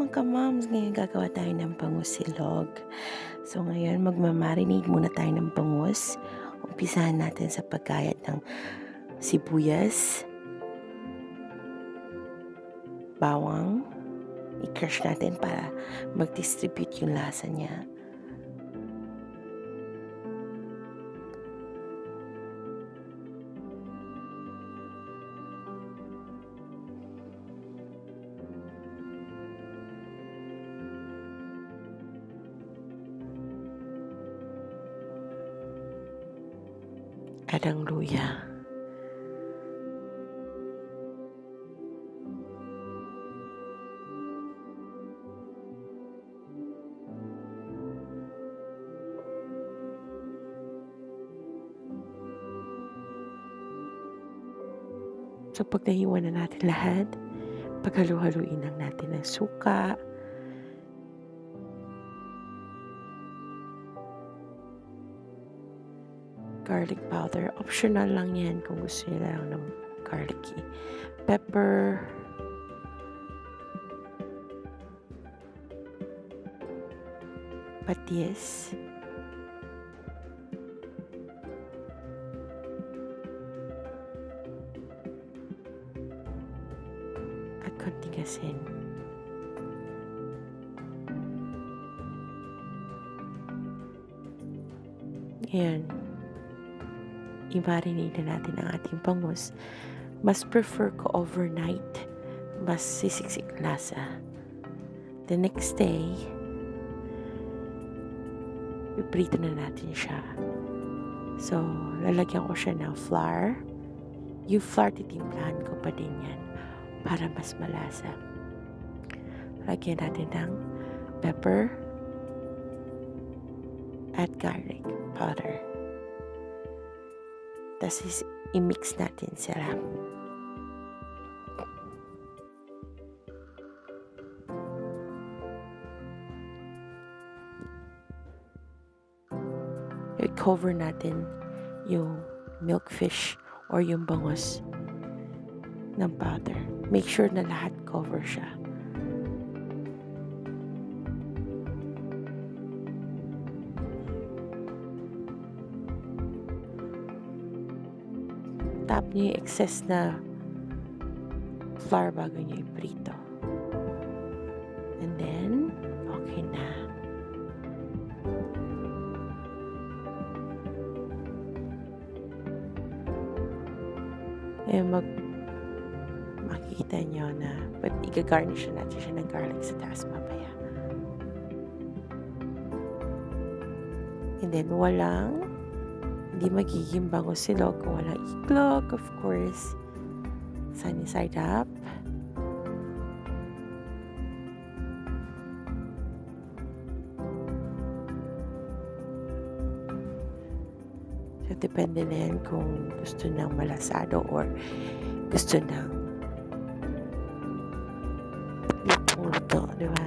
mga ka-moms, ngayon gagawa tayo ng bangusilog. So ngayon magmamarinate muna tayo ng bangus. Umpisahan natin sa pagkayat ng sibuyas, bawang. I-crush natin para mag-distribute yung lasa niya. At ang luya. So pag nahiwa na natin lahat, paghalu-haluin lang natin ng suka, garlic powder. Optional lang yan kung gusto nyo lang ng garlicky. Pepper. Patis. At konting asin. Ngayon, i-marinate na natin ang ating bangus. Mas prefer ko overnight. Mas sisiksik lasa. The next day, iprito na natin siya. So, lalagyan ko siya ng flour. Yung flour, titimplahan ko pa din yan para mas malasa. Lagyan natin ng pepper at garlic powder. Tapos i-mix natin sila. I-cover natin yung milkfish or yung bangus ng powder. Make sure na lahat cover siya. Tap niyo yung excess na flour bago niyo iprito. And then, okay na. Eh, makikita nyo na i-garnish natin siya ng garlic sa taas mamaya. And then, hindi magiging bangusilog kung walang iklog, of course. Sunny side up. So, depende na yan kung gusto ng malasado or gusto ng luto, di ba?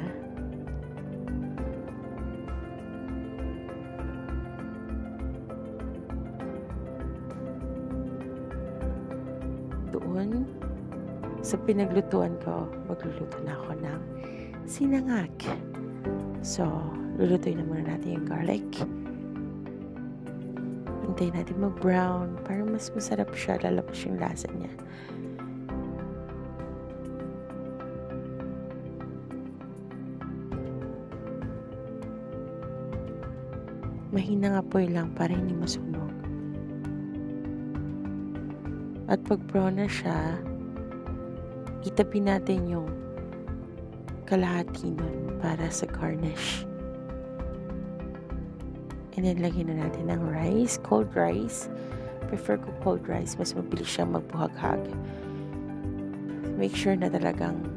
Doon, sa pinaglutuan ko, magluluto na ako ng sinangag. So, lulutuin na muna natin yung garlic. Hintayin natin mag-brown para mas masarap siya, lalabas yung lasa niya. Mahina nga po lang para hindi masunog. At pag brown na siya, itabi natin yung kalahati nun para sa garnish. And then, lagyan na natin ng rice, cold rice. Prefer ko cold rice, mas mabilis siyang magbuhaghag. Make sure na talagang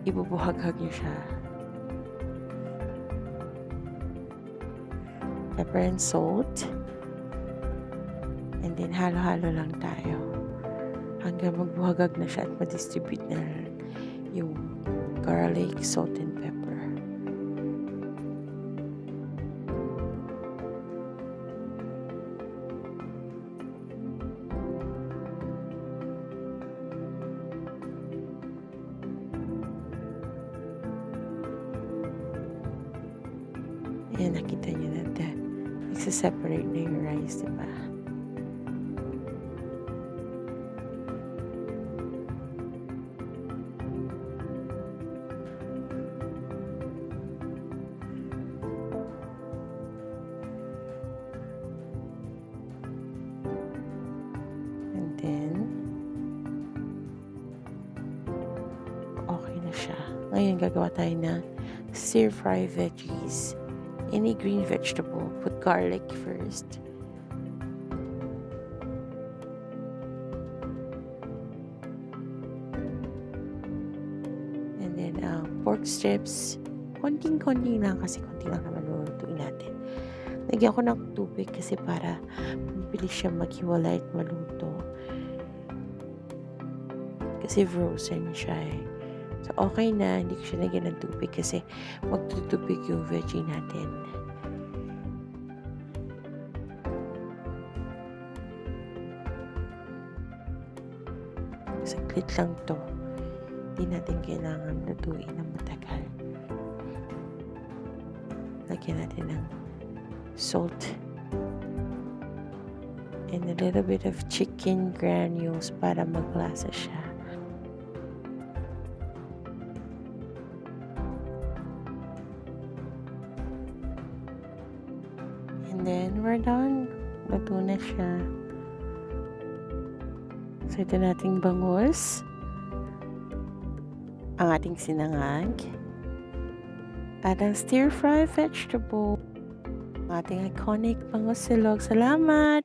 ibubuhaghag niyo siya. Pepper and salt. And then, halo-halo lang tayo. Hanggang magbuhagag na siya at ma-distribute na yung garlic, salt, and pepper. Ayan, nakita nyo na nagsaseparate na yung rice, diba? And then, okay na siya. Ngayon, gagawa tayo ng stir-fry veggies. Any green vegetable. Put garlic first. And then, pork strips. Konting-konting lang kasi konting lang naman lulutuin natin. Lagyan ko ng tubig kasi para mabilis siya maghiwalay at maluto. Kasi frozen siya eh. So, okay na. Hindi ko siya lagyan ng tubig kasi magtutubig yung veggie natin. Saglit lang to. Hindi natin kailangan lutuin ng matagal. Lagyan natin ng salt and a little bit of chicken granules para maglasa siya. And then, we're done. Luto na siya. So, ito nating bangus. Ang ating sinangag. At ang stir-fry vegetable. Ang ating iconic Bangoooosilog. Salamat!